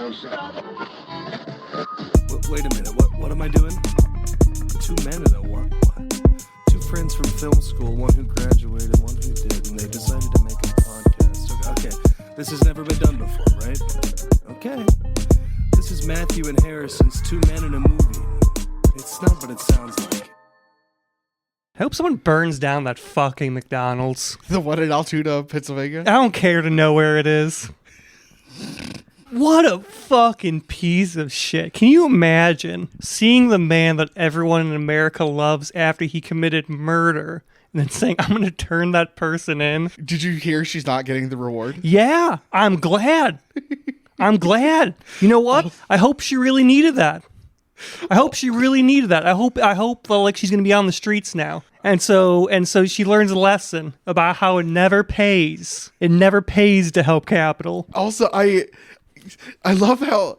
Wait a minute, what am I doing? Two men and a what? Two friends from film school, one who graduated, one who did, and they decided to make a podcast. Okay, this has never been done before, right? Okay. This is Matthew and Harrison's Two Men in a Movie. It's not what it sounds like. I hope someone burns down that fucking McDonald's. The one in Altoona, Pennsylvania? I don't care to know where it is. What a fucking piece of shit. Can you imagine seeing the man that everyone in America loves after he committed murder and then saying, I'm going to turn that person in? Did you hear she's not getting the reward? Yeah, I'm glad. I'm glad. You know what? I hope she really needed that. I hope she like she's going to be on the streets now. And so she learns a lesson about how it never pays. It never pays to help capital. Also, I love how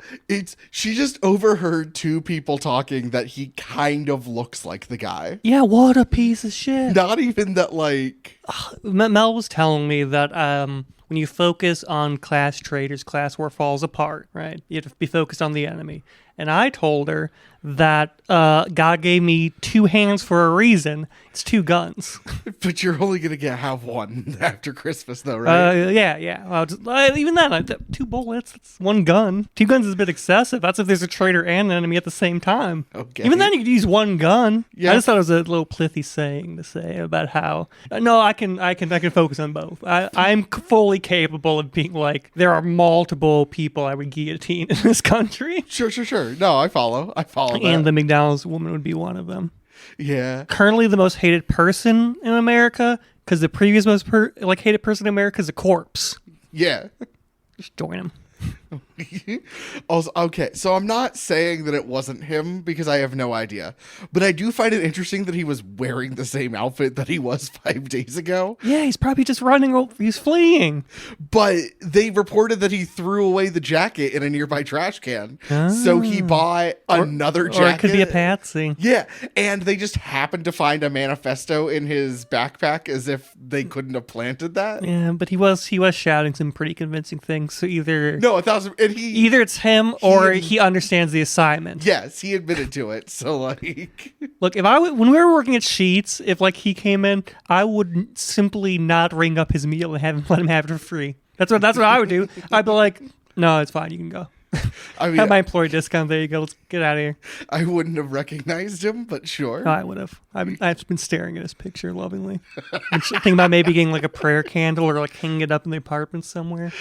she just overheard two people talking that he kind of looks like the guy. Yeah, what a piece of shit. Not even that, like... Mel was telling me that when you focus on class traitors, class war falls apart, right? You have to be focused on the enemy. And I told her that God gave me two hands for a reason. It's two guns. But you're only going to have one after Christmas, though, right? Yeah. Well, even then, two bullets, that's one gun. Two guns is a bit excessive. That's if there's a traitor and an enemy at the same time. Okay. Even then, you could use one gun. Yeah. I just thought it was a little plithy saying to say about how, no, I can focus on both. I'm fully capable of being like, there are multiple people I would guillotine in this country. Sure. No, I follow that. And the McDonald's woman would be one of them. Yeah. Currently the most hated person in America, because the previous most hated person in America is a corpse. Yeah. Just join him. Also, okay, so I'm not saying that it wasn't him because I have no idea, but I do find it interesting that he was wearing the same outfit that he was 5 days ago. Yeah, he's probably just running. He's fleeing. But they reported that he threw away the jacket in a nearby trash can. So he bought another jacket. Or it could be a patsy. Yeah, and they just happened to find a manifesto in his backpack as if they couldn't have planted that. Yeah, but he was shouting some pretty convincing things. So either it's him or he understands the assignment. Yes, he admitted to it. So like, look, when we were working at Sheetz, if like he came in, I would simply not ring up his meal and let him have it for free. That's what I would do. I'd be like, no, it's fine, you can go. I mean, have my employee discount. There you go. Let's get out of here. I wouldn't have recognized him, but sure. I would have. I've been staring at his picture lovingly. I'm thinking about maybe getting like a prayer candle or like hanging it up in the apartment somewhere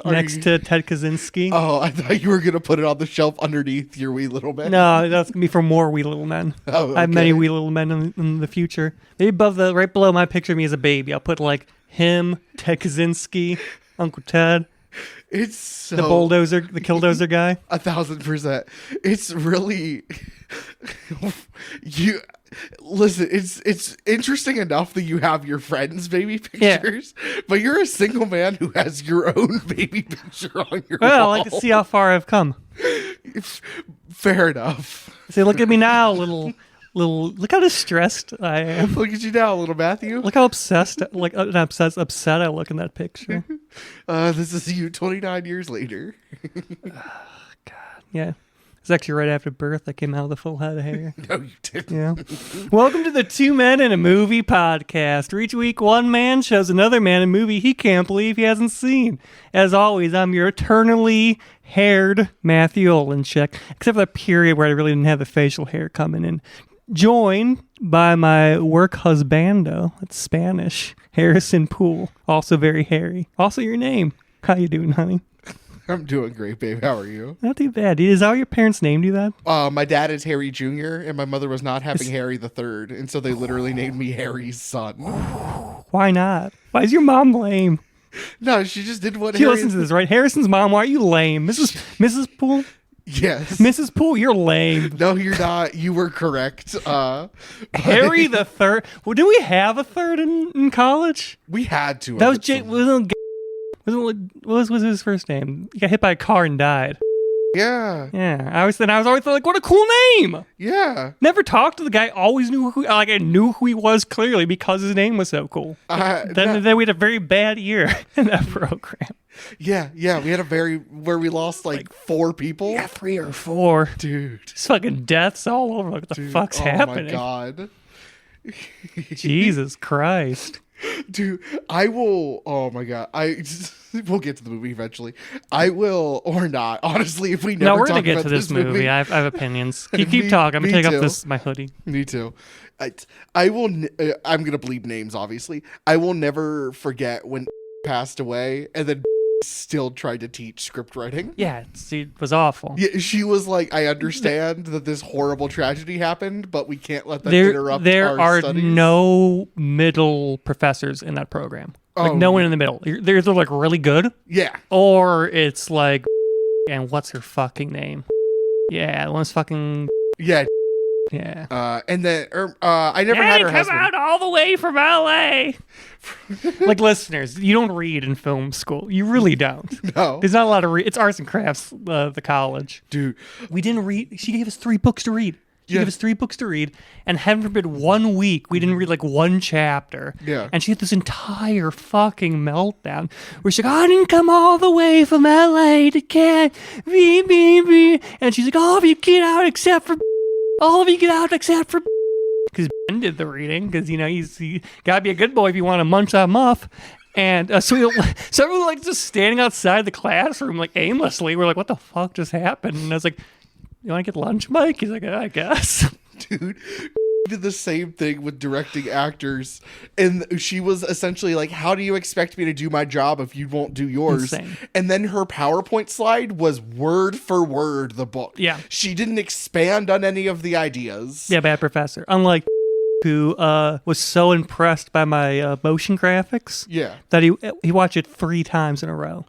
next to Ted Kaczynski. Oh, I thought you were going to put it on the shelf underneath your Wee Little Men. No, that's going to be for more Wee Little Men. Oh, okay. I have many Wee Little Men in the future. Maybe right below my picture of me as a baby, I'll put like him, Ted Kaczynski, Uncle Ted. It's so... the killdozer guy. 1,000%. It's really... Listen, it's interesting enough that you have your friends' baby pictures, but you're a single man who has your own baby picture on your wall. I like to see how far I've come. Fair enough. See, look at me now, little. Look how distressed I am. Look at you now, little Matthew. Look how upset I look in that picture. This is you 29 years later. God, yeah. It's actually right after birth I came out with a full head of hair. No, you didn't. Yeah. Welcome to the Two Men in a Movie podcast, where each week one man shows another man a movie he can't believe he hasn't seen. As always, I'm your eternally haired Matthew Olenchek, except for the period where I really didn't have the facial hair coming in. Joined by my work husbando, that's Spanish, Harrison Poole, also very hairy. Also your name. How you doing, honey? I'm doing great, babe. How are you? Not too bad. Is that how your parents named you that? My dad is Harry Jr., and my mother was not having Harry the Third, and so they literally named me Harry's son. Why not? Why is your mom lame? No, she just did what She listens to this, right? Harrison's mom, why are you lame? Mrs. Poole? Yes. Mrs. Poole, you're lame. No, you're not. You were correct. Harry the Third. Well, did we have a third in college? We had to. That was what was his first name? He got hit by a car and died. Yeah. Yeah. I was always like, what a cool name. Yeah. Never talked to the guy. Always knew I knew who he was clearly because his name was so cool. Then we had a very bad year in that program. Yeah, we had where we lost like 4 people. Yeah, 3 or 4. Dude. Just fucking deaths all over. What the fuck's happening? Oh my god. Jesus Christ. Dude, I will. Oh my god, we'll get to the movie eventually. I will or not. Honestly, if we never No, we're talk gonna get about to this movie. I have opinions. Keep Me- talking. I'm me gonna take too. off my hoodie. Me too. I will. I'm gonna bleep names. Obviously, I will never forget when passed away, and then still tried to teach script writing. Yeah, it was awful. Yeah, she was like, I understand that this horrible tragedy happened, but we can't let that interrupt There our are studies. no middle professors in that program. Like, no one in the middle. They're either like really good, Yeah. or it's like, and what's her fucking name? Yeah, the one's fucking. Yeah. Yeah. And then I never had her come husband. out all the way from LA. Like, listeners, you don't read in film school. You really don't. No. There's not a lot of read. It's arts and crafts, the college. Dude. We didn't read. She gave us 3 books to read. She Yeah. gave us 3 books to read, and heaven forbid, 1 week we didn't read like 1 chapter. Yeah. And she had this entire fucking meltdown where she's like, I didn't come all the way from LA to get me. And she's like, all of you get out except for because Ben did the reading, because you gotta be a good boy if you want to munch that muff. And so we were like just standing outside the classroom like aimlessly. We're like, what the fuck just happened? And I was like, you want to get lunch, Mike? He's like, I guess. Dude, did the same thing with directing actors, and she was essentially like, how do you expect me to do my job if you won't do yours? Insane. And then her PowerPoint slide was word for word the book. Yeah. She didn't expand on any of the ideas. Yeah, bad professor. Unlike who was so impressed by my motion graphics Yeah. that he watched it 3 times in a row.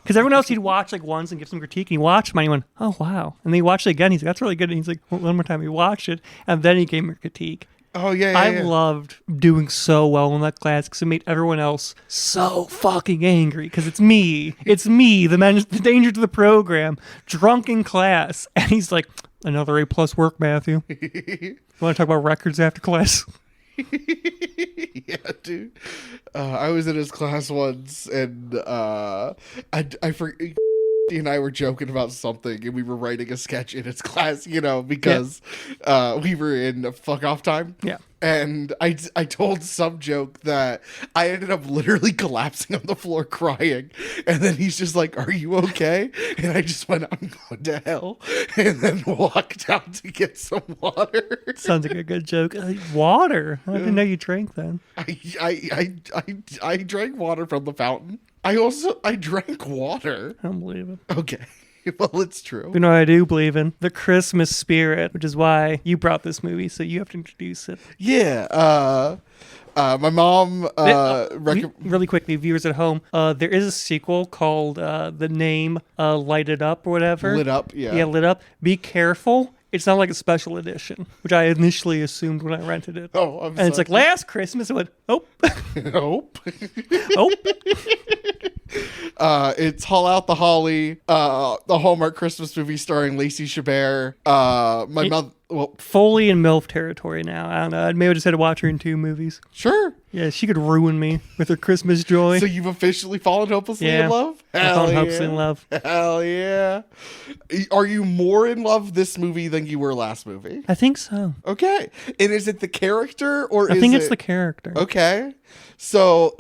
Because everyone else he'd watch like once and give some critique, and he watched mine and he went, oh wow. And then he watched it again, he's like, that's really good. And he's like, one more time he watched it, and then he gave me a critique. Oh yeah. I loved doing so well in that class because it made everyone else so fucking angry. Because it's me, the danger to the program, drunk in class, and he's like, another A+ work, Matthew. You want to talk about records after class? Yeah, dude. I was in his class once, and I forget. He and I were joking about something, and we were writing a sketch in his class, because we were in fuck off time. Yeah. And I told some joke that I ended up literally collapsing on the floor crying. And then he's just like, are you okay? And I just went, I'm going to hell. And then walked out to get some water. Sounds like a good joke. Water? I didn't know you drank then. I drank water from the fountain. I drank water. I don't believe it. Okay. Well, it's true. You know what I do believe in? The Christmas spirit, which is why you brought this movie, so you have to introduce it. Yeah. My mom really quickly, viewers at home, there is a sequel called The Name Light It Up or whatever. Lit Up, yeah. Yeah, Lit Up. Be careful. It's not like a special edition, which I initially assumed when I rented it. Oh, I'm and sorry. it's like last Christmas, I went, oh. Nope. Oh. It's Haul Out the Holly, the Hallmark Christmas movie starring Lacey Chalbert. My mother. Well, Foley and MILF territory now. I don't know. Maybe I just had to watch her in 2 movies. sure. Yeah, she could ruin me with her Christmas joy. So you've officially fallen hopelessly in love? I'm hopelessly in love. Hell yeah. Are you more in love this movie than you were last movie? I think so. Okay. And is it the character or I think it's the character. Okay. So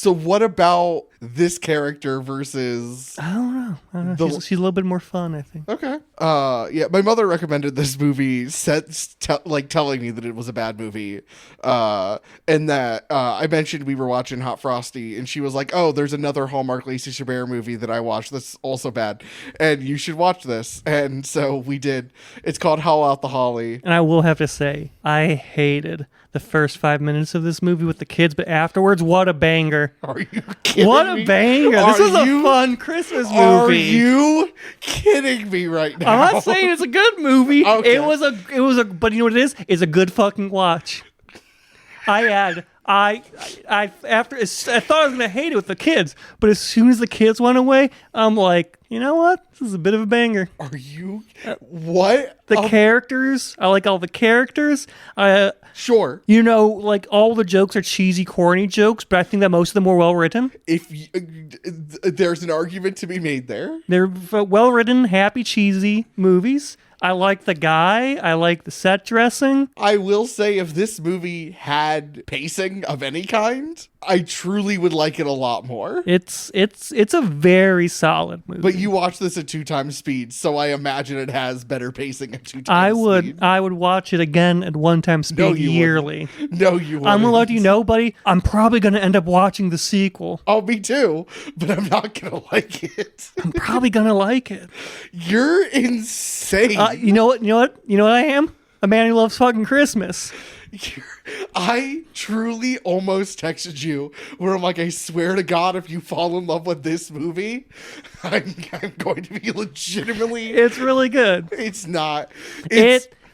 what about this character versus I don't know. She's a little bit more fun, I think. Okay. Yeah, my mother recommended this movie, telling me that it was a bad movie. And that I mentioned we were watching Hot Frosty, and she was like, "Oh, there's another Hallmark Lacey Chalbert movie that I watched that's also bad, and you should watch this." And so we did. It's called Howl Out the Holly. And I will have to say, I hated the first 5 minutes of this movie with the kids, but afterwards, what a banger. Are you kidding What a me? banger. This was a fun Christmas movie. Are you kidding me right now? I'm not saying it's a good movie. Okay. It was a but you know what it is? It's a good fucking watch. I I thought I was gonna hate it with the kids, but as soon as the kids went away, I'm like, you know what? This is a bit of a banger. Are you what? The characters, I like all the characters. Sure. You know, like all the jokes are cheesy, corny jokes, but I think that most of them were well written. There's an argument to be made there. They're well written, happy, cheesy movies. I like the guy. I like the set dressing. I will say, if this movie had pacing of any kind, I truly would like it a lot more. It's a very solid movie. But you watch this at 2 times speed, so I imagine it has better pacing at 2 times speed. I would watch it again at 1 time speed yearly. No, you wouldn't. I'm gonna let you know, buddy. I'm probably gonna end up watching the sequel. Oh, me too, but I'm not gonna like it. I'm probably gonna like it. You're insane. You know what? You know what I am? A man who loves fucking Christmas. I truly almost texted you where I'm like, I swear to God, if you fall in love with this movie, I'm going to be legitimately. It's really good. It's not.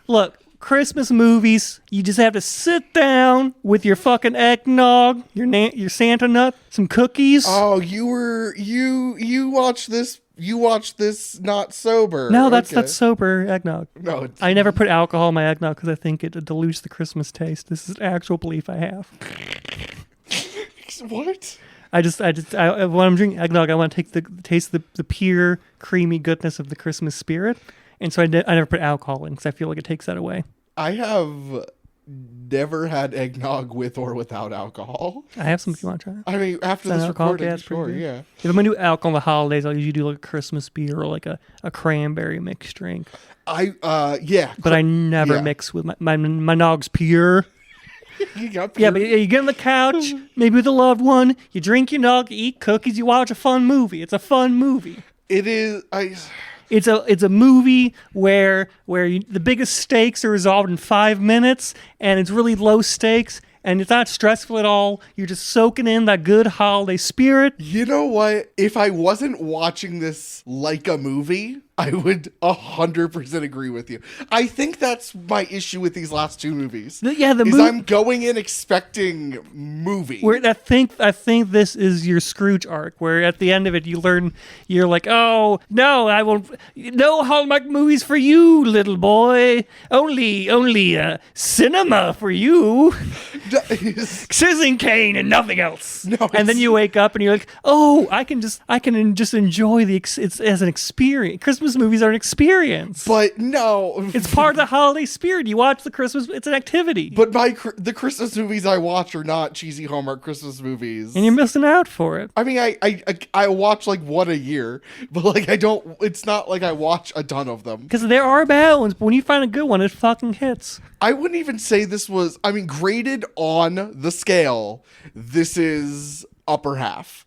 Look, Christmas movies, you just have to sit down with your fucking eggnog, your Santa nut, some cookies. Oh, you watch this. You watch this not sober. No, that's sober eggnog. No, I never put alcohol in my eggnog because I think it dilutes the Christmas taste. This is an actual belief I have. What? When I'm drinking eggnog, I want to take the taste of the pure, creamy goodness of the Christmas spirit. And so I never put alcohol in because I feel like it takes that away. I have never had eggnog with or without alcohol. I have some if you want to try it. I mean, after this recording, sure, yeah. If I'm going to do alcohol on the holidays, I'll usually do like a Christmas beer or like a cranberry mixed drink. Yeah. But I never mix with my nog's pure. You got pure. Yeah, but you get on the couch, maybe with a loved one, you drink your nog, you eat cookies, you watch a fun movie. It's a fun movie. It is. It's a movie where the biggest stakes are resolved in 5 minutes, and it's really low stakes, and it's not stressful at all. You're just soaking in that good holiday spirit. You know what? If I wasn't watching this like a movie, I would 100% agree with you. I think that's my issue with these last 2 movies. I'm going in expecting movie. Where I think this is your Scrooge arc, where at the end of it you're like, oh no, I won't. No Hallmark movies for you, little boy. Only cinema for you. Citizen Kane and nothing else. No, and then you wake up and you're like, oh, I can just enjoy it's as an experience. Christmas movies are an experience. But no. It's part of the holiday spirit. You watch the Christmas, it's an activity. But the Christmas movies I watch are not cheesy Hallmark Christmas movies. And you're missing out for it. I mean, I watch like one a year, but like it's not like I watch a ton of them. Because there are bad ones, but when you find a good one, it fucking hits. I wouldn't even say this was, graded on the scale, this is upper half.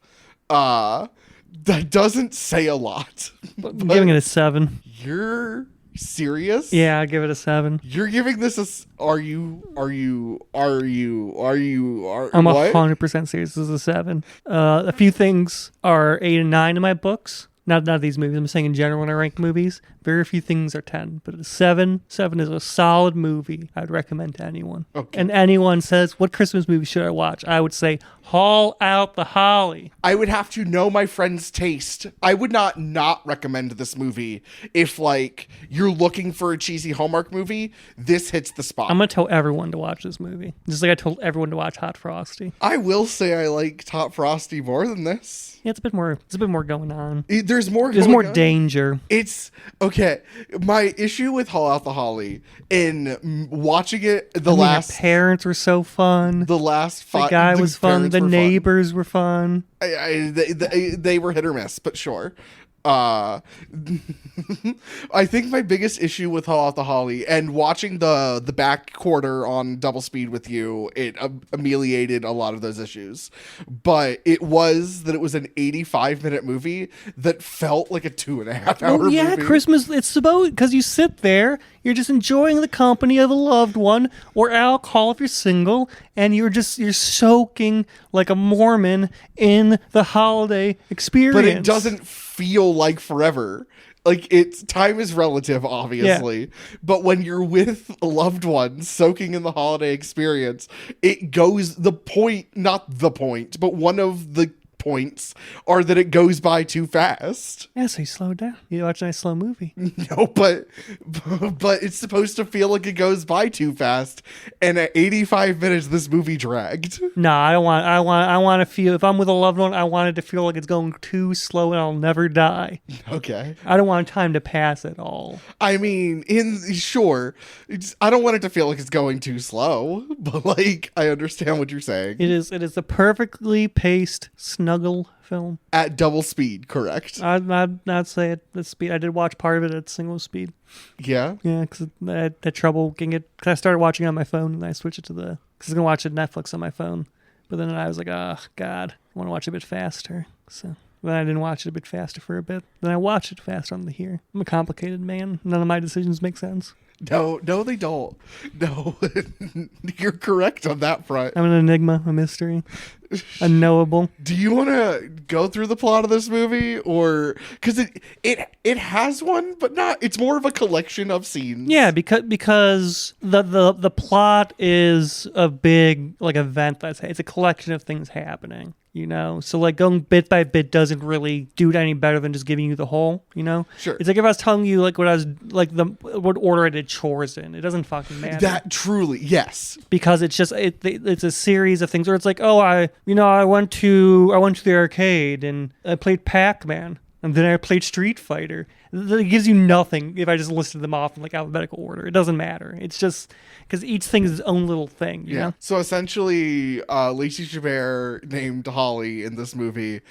That doesn't say a lot. I'm giving it a 7. You're serious? Yeah, I'll give it a 7. You're giving this I'm what? 100% serious. This is a 7. A few things are 8 and 9 in my books. Not these movies. I'm saying in general when I rank movies. Very few things are 10. But a 7 is a solid movie I'd recommend to anyone. Okay. And anyone says, what Christmas movie should I watch? I would say, Haul Out the Holly. I would have to know my friend's taste. I would not recommend this movie if, like, you're looking for a cheesy Hallmark movie. This hits the spot. I'm going to tell everyone to watch this movie. Just like I told everyone to watch Hot Frosty. I will say I like Hot Frosty more than this. Yeah, it's a bit more going on. There's more danger. It's okay. My issue with Haul Out the Holly in watching it, the parents were so fun. The last 5, the guy was fun. The neighbors were fun. They were hit or miss, but sure. I think my biggest issue with Haul Out the Holly and watching the back quarter on double speed with you, it ameliorated a lot of those issues. But it was an 85-minute movie that felt like a 2.5-hour movie. Yeah, Christmas. It's about because you sit there, you're just enjoying the company of a loved one or alcohol if you're single, and you're soaking like a Mormon in the holiday experience. But it doesn't feel like forever. Like, time is relative, obviously, but when you're with loved ones soaking in the holiday experience, it goes not the point, but one of the points are that it goes by too fast. Yeah, so you slow down. You watch a nice slow movie. No, but it's supposed to feel like it goes by too fast, and at 85 minutes, this movie dragged. No, I want to feel, if I'm with a loved one, I want it to feel like it's going too slow and I'll never die. Okay. I don't want time to pass at all. I mean, I don't want it to feel like it's going too slow, but like, I understand what you're saying. It is a perfectly paced snuggle film. At double speed, correct? I'd not say it at speed. I did watch part of it at single speed. Yeah? Yeah, because I had trouble getting it. Because I started watching it on my phone and I switched it to because I was going to watch it Netflix on my phone. But then I was like, oh, God, I want to watch it a bit faster. So then I didn't watch it a bit faster for a bit. Then I watched it faster on the here. I'm a complicated man. None of my decisions make sense. No, they don't. No, you're correct on that front. I'm an enigma, a mystery, unknowable. Do you want to go through the plot of this movie, or because it has one, but not? It's more of a collection of scenes. Yeah, because the plot is a big like event. It's a collection of things happening. You know, so like going bit by bit doesn't really do it any better than just giving you the whole. You know, sure. It's like if I was telling you like what I was like what order I did chores in. It doesn't fucking matter. That truly, yes, because it's just it's a series of things where it's like, oh, I went to the arcade and I played Pac-Man and then I played Street Fighter. It gives you nothing if I just listed them off in like alphabetical order. It doesn't matter. It's just because each thing is its own little thing. You know? So essentially, Lacey Chalbert, named Holly in this movie,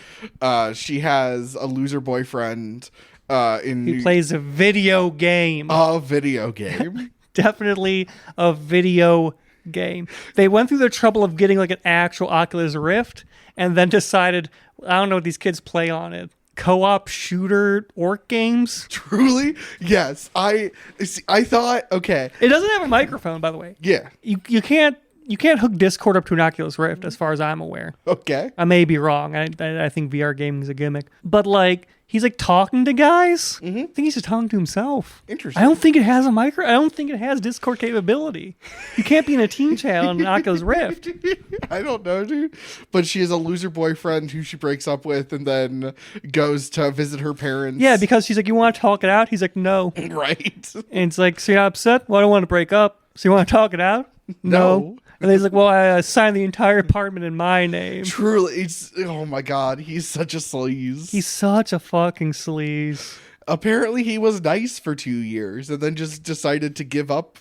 she has a loser boyfriend. He plays a video game. A video game. Definitely a video game. They went through the trouble of getting like an actual Oculus Rift and then decided, I don't know what these kids play on it. Co-op shooter orc games. Truly? Yes. I thought, okay. It doesn't have a microphone, by the way. Yeah. You can't hook Discord up to an Oculus Rift, as far as I'm aware. Okay. I may be wrong. I think VR gaming is a gimmick. But like, he's like talking to guys. Mm-hmm. I think he's just talking to himself. Interesting. I don't think it has a micro. I don't think it has Discord capability. You can't be in a team chat on an Oculus Rift. I don't know, dude. But she has a loser boyfriend who she breaks up with and then goes to visit her parents. Yeah, because she's like, you want to talk it out? He's like, no. Right. And it's like, so you're not upset? Well, I don't want to break up. So you want to talk it out? No. And then he's like, well, I signed the entire apartment in my name. Truly, oh my God, he's such a sleaze. He's such a fucking sleaze. Apparently, he was nice for 2 years and then just decided to give up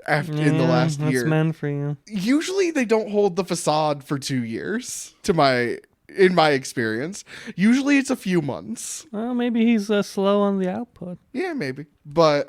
in the last year. That's meant for you. Usually, they don't hold the facade for 2 years, in my experience. Usually, it's a few months. Well, maybe he's slow on the output. Yeah, maybe. But,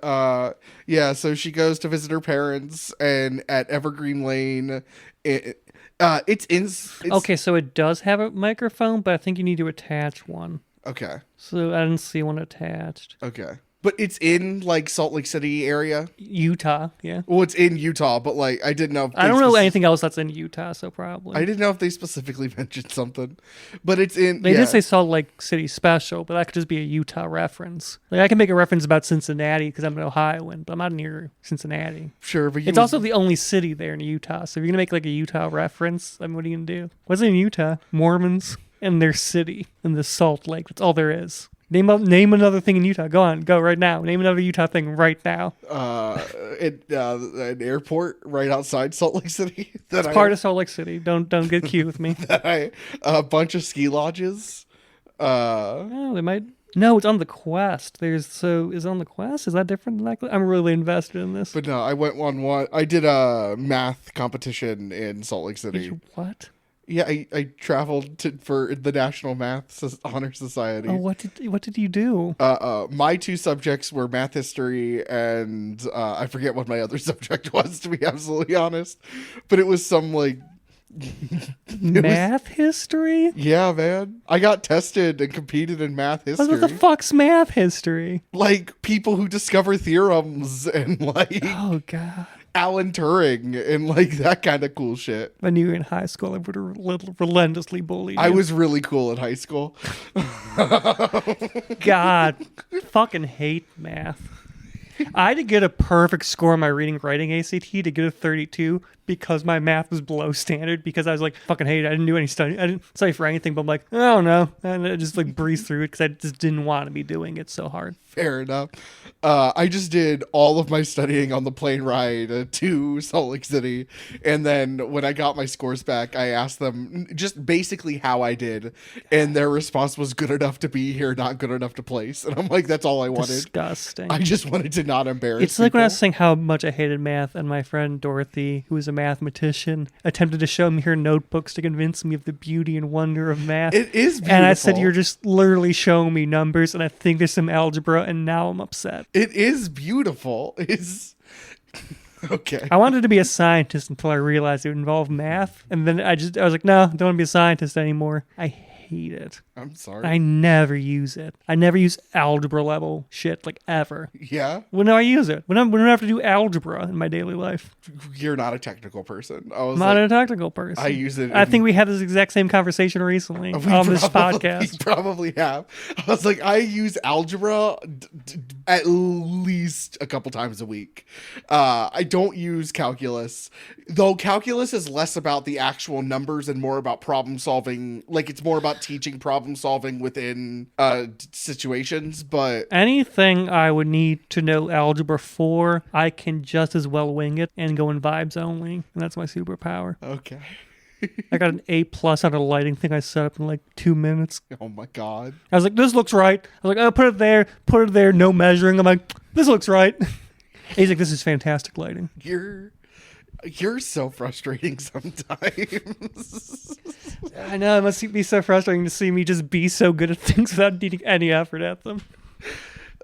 yeah, so she goes to visit her parents, and at Evergreen Lane, it's okay, so it does have a microphone, but I think you need to attach one. Okay. So I didn't see one attached. Okay. But it's in, like, Salt Lake City area? Utah, yeah. Well, it's in Utah, but, like, I didn't know if I don't know anything else that's in Utah, so probably. I didn't know if they specifically mentioned something. But it's in... They did say Salt Lake City special, but that could just be a Utah reference. Like, I can make a reference about Cincinnati because I'm an Ohioan, but I'm not near Cincinnati. Sure, but it's also the only city there in Utah, so if you're going to make, like, a Utah reference, I mean, what are you going to do? What's in Utah? Mormons and their city and the Salt Lake. That's all there is. Name another thing in Utah. Go right now. Name another Utah thing right now. An airport right outside Salt Lake City. It's part of Salt Lake City. Don't get cute with me. A bunch of ski lodges. Oh, they might. No, it's on the Quest. Is it on the Quest? Is that different than that? I'm really invested in this. But no, I went on one. I did a math competition in Salt Lake City. What? Yeah, I traveled for the National Math Honor Society. Oh, what did you do? My two subjects were math history and I forget what my other subject was, to be absolutely honest. But it was some like math history? Yeah, man. I got tested and competed in math history. What the fuck's math history? Like people who discover theorems and like oh god. Alan Turing and like that kind of cool shit. When you were in high school, I would have relentlessly bullied you. I was really cool in high school. God, fucking hate math. I had to get a perfect score on my reading writing ACT to get a 32 because my math was below standard because I was like, fucking hate it. I didn't do any study. I didn't study for anything, but I'm like, I don't know. And I just like breezed through it because I just didn't want to be doing it so hard. Fair enough. I just did all of my studying on the plane ride to Salt Lake City. And then when I got my scores back, I asked them just basically how I did. And their response was good enough to be here, not good enough to place. And I'm like, that's all I wanted. Disgusting. I just wanted to not embarrass It's like when I was people. saying how much I hated math, and my friend Dorothy, who is a mathematician, attempted to show me her notebooks to convince me of the beauty and wonder of math. It is beautiful. And I said, you're just literally showing me numbers, and I think there's some algebra, and now I'm upset. It is beautiful. It's okay. I wanted to be a scientist until I realized it would involve math, and then I was like, no, I don't want to be a scientist anymore. I hate it. I'm sorry. I never use it. I never use algebra level shit, like ever. Yeah, When do I use it? When I have to do algebra in my daily life. you're not a technical person. I was I'm not like, a technical person. I use it. I in- think we had this exact same conversation recently on this podcast. We probably have. I was like, I use algebra at least a couple times a week. I don't use calculus, though calculus is less about the actual numbers and more about problem solving. Like it's more about teaching problem solving within situations. But Anything I would need to know algebra for, I can just as well wing it and go in vibes only. And that's my superpower. okay. I got an A+ on a lighting thing I set up in like 2 minutes. Oh my god. I was like, this looks right. I was like, oh, put it there, no measuring. I'm like, this looks right. And he's like, this is fantastic lighting. You're so frustrating sometimes. I know, it must be so frustrating to see me just be so good at things without needing any effort at them.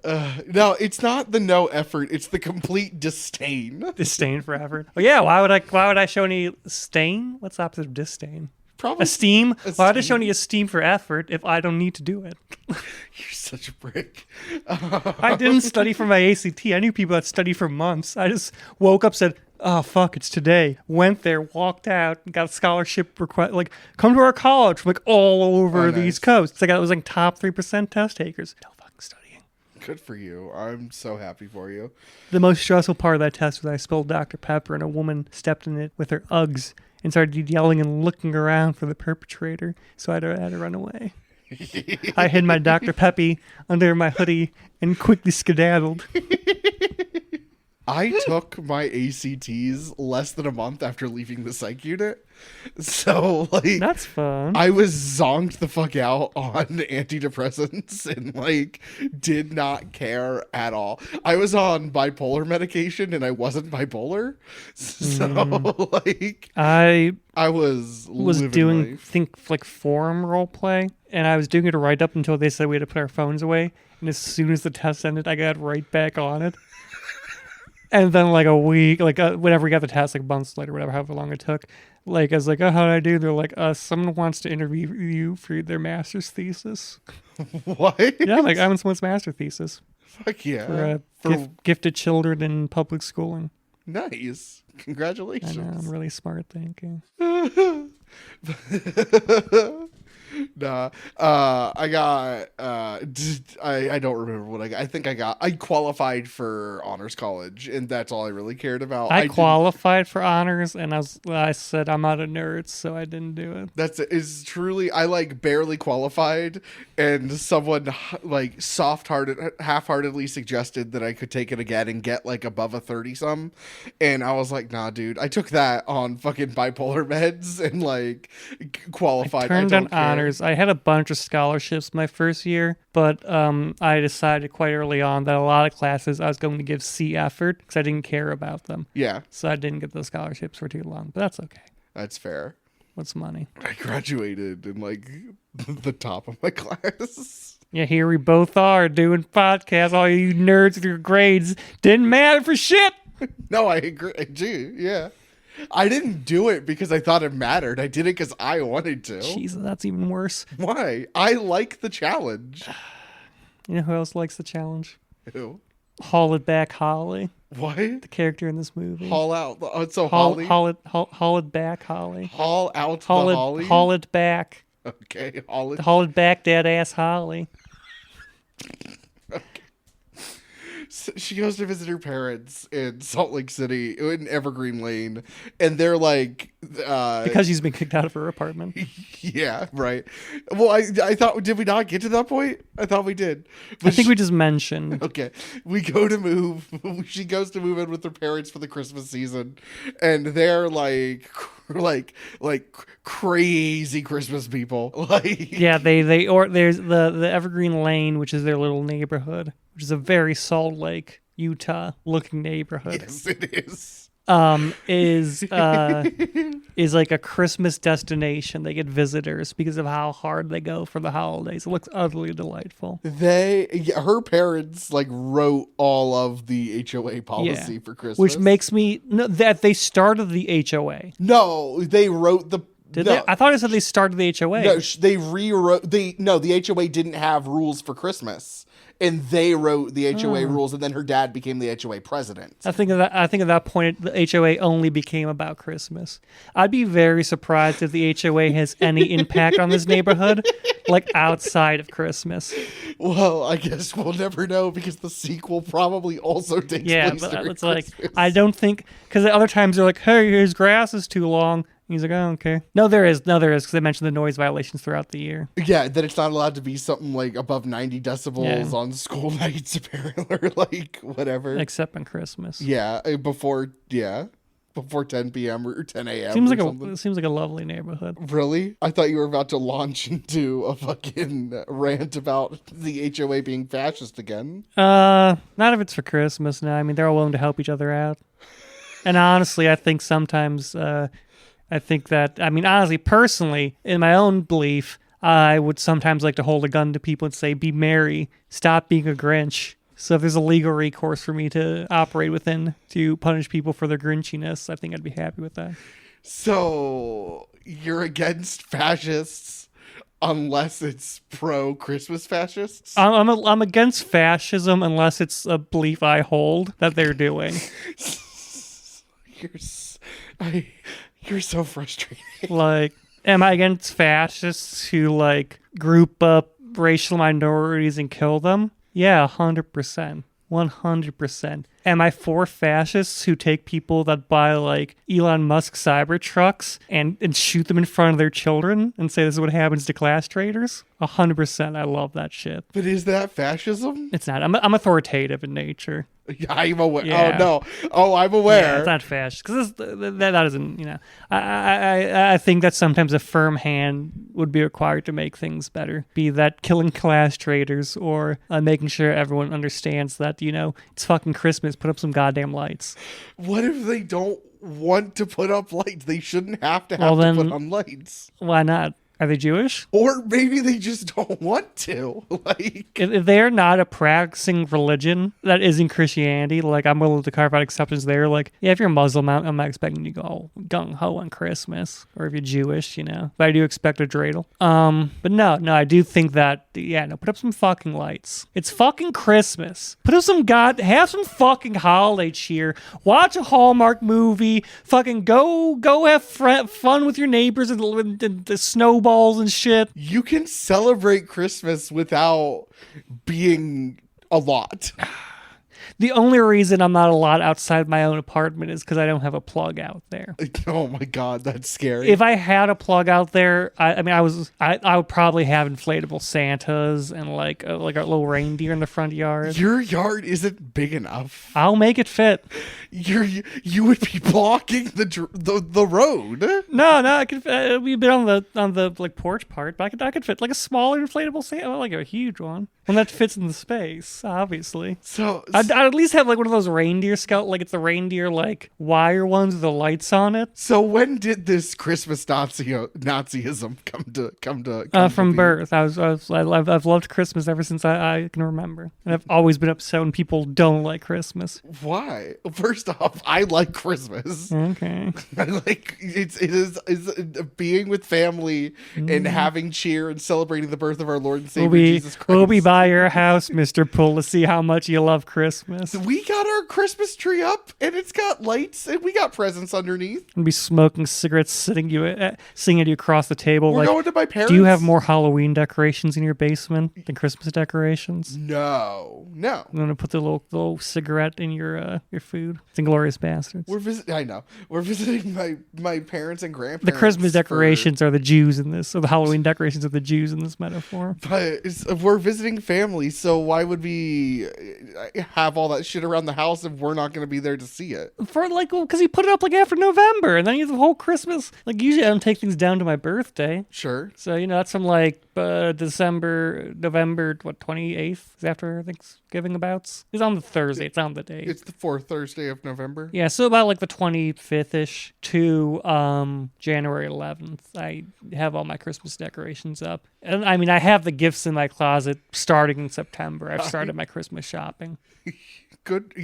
No, it's not the no effort. It's the complete disdain. Disdain for effort. Oh yeah, why would I show any stain? What's the opposite of disdain? Probably. Esteem? Why would I show Esteem. any esteem for effort if I don't need to do it? You're such a prick. I didn't study for my ACT. I knew people that study for months. I just woke up, said, oh, fuck, it's today. Went there, walked out, got a scholarship request. Like, come to our college from like all over Oh, the nice. East Coast. It was like top 3% test takers. No fucking studying. Good for you. I'm so happy for you. The most stressful part of that test was I spilled Dr. Pepper and a woman stepped in it with her Uggs and started yelling and looking around for the perpetrator. So I had to run away. I hid my Dr. Peppy under my hoodie and quickly skedaddled. I took my ACTs less than a month after leaving the psych unit. So, like, That's fun. I was zonked the fuck out on antidepressants and, like, did not care at all. I was on bipolar medication and I wasn't bipolar. So, like, I I was living doing life. forum role play, and I was doing it right up until they said we had to put our phones away. And as soon as the test ended, I got right back on it. And then like a week, whenever we got the test, like months later, whatever, however long it took, like I was like, oh, how did I do? They're like, someone wants to interview you for their master's thesis. What? Yeah, like I'm in someone's master's thesis Fuck yeah. for gifted children in public schooling. Nice. I Congratulations. know, I'm really smart thinking. Nah. I got I don't remember what I got. I think I qualified for honors college, and that's all I really cared about. I didn't- qualified for honors, and I said I'm not a nerd, so I didn't do it. That's is truly I like barely qualified, and someone like half-heartedly suggested that I could take it again and get like above a 30 some, and I was like, nah, dude. I took that on fucking bipolar meds and like qualified. Turned I don't on care. honors. I had a bunch of scholarships my first year, but I decided quite early on that a lot of classes I was going to give C effort because I didn't care about them. Yeah, So I didn't get those scholarships for too long, but that's okay. that's fair. What's money? I graduated in like the top of my class. Yeah, here we both are doing podcasts. All you nerds with your grades didn't matter for shit. No, I agree. Gee, yeah. I didn't do it because I thought it mattered. I did it because I wanted to. Jesus, that's even worse. Why? I like the challenge. You know who else likes the challenge? Ew. Haul it back, Holly. What? The character in this movie. Haul out. So Haul Holly. it back, Holly. Haul out the Haul it, Holly. haul it back. Okay, haul it. Haul it back, dead ass Holly. So she goes to visit her parents in Salt Lake City, in Evergreen Lane, and they're like, Because she's been kicked out of her apartment. yeah, right. Well, I thought, did we not get to that point? I thought we did. I think we just mentioned. Okay, we go to move. She goes to move in with her parents for the Christmas season, and they're like crazy Christmas people. Like, Yeah, there's the Evergreen Lane, which is their little neighborhood, which is a very Salt Lake, Utah looking neighborhood. yes, it is. Is like a Christmas destination. They get visitors because of how hard they go for the holidays. It looks utterly delightful. Her parents like wrote all of the HOA policy for Christmas, Which makes me that they started the HOA. No, they wrote the. Did they? I thought it said they started the HOA. No, they rewrote. The HOA didn't have rules for Christmas, and they wrote the HOA rules, and then her dad became the HOA president. I think at that point the HOA only became about Christmas. I'd be very surprised if the HOA has any impact on this neighborhood, like outside of Christmas. Well, I guess we'll never know because the sequel probably also takes place but during it's like Christmas. I don't think because the other times they're like, hey, his grass is too long. He's like, oh, okay. No, there is because they mentioned the noise violations throughout the year. Yeah, that it's not allowed to be something like above 90 decibels on school nights, apparently, or like whatever. Except on Christmas. Yeah, before 10 p.m. or 10 a.m. It seems like a lovely neighborhood. Really? I thought you were about to launch into a fucking rant about the HOA being fascist again. Not if it's for Christmas. No, I mean they're all willing to help each other out. And honestly, I think sometimes. Honestly, personally, in my own belief, I would sometimes like to hold a gun to people and say, be merry, stop being a Grinch. So if there's a legal recourse for me to operate within to punish people for their Grinchiness, I think I'd be happy with that. So you're against fascists unless it's pro-Christmas fascists? I'm against fascism unless it's a belief I hold that they're doing. You're so frustrating. Like, am I against fascists who, like, group up racial minorities and kill them? Yeah, 100%. 100%. Am I for fascists who take people that buy, like, Elon Musk Cybertrucks and shoot them in front of their children and say this is what happens to class traders? 100%. I love that shit. But is that fascism? It's not. I'm authoritative in nature. I'm aware. Yeah. Oh, no. Oh, I'm aware. Yeah, it's not fascist. Because that isn't, I think that sometimes a firm hand would be required to make things better. Be that killing class traders or making sure everyone understands that, it's fucking Christmas. Put up some goddamn lights. What if they don't want to put up lights? They shouldn't have to put on lights. Why not? Are they Jewish? Or maybe they just don't want to. Like, if they're not a practicing religion that isn't Christianity, like I'm willing to carve out exceptions there. Like, yeah, if you're Muslim, I'm not expecting you to go gung ho on Christmas. Or if you're Jewish, but I do expect a dreidel. But no, I do think that put up some fucking lights. It's fucking Christmas. Put up have some fucking holiday cheer. Watch a Hallmark movie. Fucking go have fun with your neighbors and the snowballs and shit. You can celebrate Christmas without being a lot. The only reason I'm not a lot outside my own apartment is because I don't have a plug out there. Oh my God, that's scary. If I had a plug out there, I would probably have inflatable Santas and like a little reindeer in the front yard. Your yard isn't big enough. I'll make it fit. You would be blocking the road. No, I could. It would be a bit on the like porch part, but I could fit like a smaller inflatable Santa, not like a huge one that fits in the space. Obviously, so I'd at least have like one of those reindeer like it's the reindeer like wire ones with the lights on it. So when did this Christmas Nazism come to from be? birth? I've loved Christmas ever since I can remember, and I've always been upset when people don't like Christmas. Why? First off, I like Christmas. Okay. I like it is being with family and having cheer and celebrating the birth of our Lord and Savior Jesus Christ. We'll be by your house, Mr. Pull, to see how much you love Christmas. We got our Christmas tree up, and it's got lights, and we got presents underneath. And be smoking cigarettes, singing at you across the table. We're going to my parents. Do you have more Halloween decorations in your basement than Christmas decorations? No. I'm gonna put the little cigarette in your food. It's Inglourious Bastards. I know. We're visiting my parents and grandparents. The Christmas decorations are the Jews in this, or the Halloween decorations are the Jews in this metaphor. But we're visiting family, so why would we have all that shit around the house if we're not going to be there to see it? Because you put it up after November, and then you have the whole Christmas. Usually I don't take things down to my birthday. Sure. So, that's from December, November, 28th is after Thanksgiving abouts. It's on the Thursday. It's on the day. It's the fourth Thursday of November. Yeah, so about the 25th-ish to January 11th, I have all my Christmas decorations up. And I mean, I have the gifts in my closet starting in September. I've started my Christmas shopping. Good,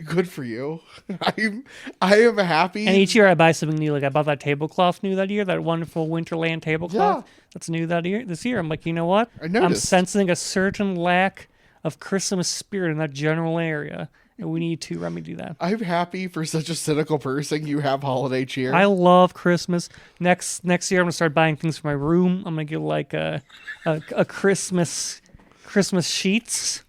good for you. I am happy. And each year I buy something new. I bought that tablecloth new that year, that wonderful Winterland tablecloth. Yeah. That's new this year. I'm like, you know what? I'm sensing a certain lack of Christmas spirit in that general area. And we need to remedy that. I'm happy for such a cynical person. You have holiday cheer. I love Christmas. Next year, I'm gonna start buying things for my room. I'm gonna get a Christmas sheets,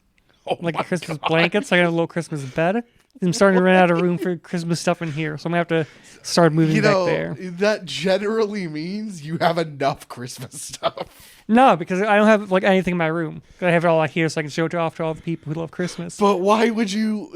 Christmas blankets. I got a little Christmas bed. I'm starting to run out of room for Christmas stuff in here, so I'm gonna have to start moving back there. That generally means you have enough Christmas stuff. No, because I don't have anything in my room. I have it all out here so I can show it off to all the people who love Christmas. But why would you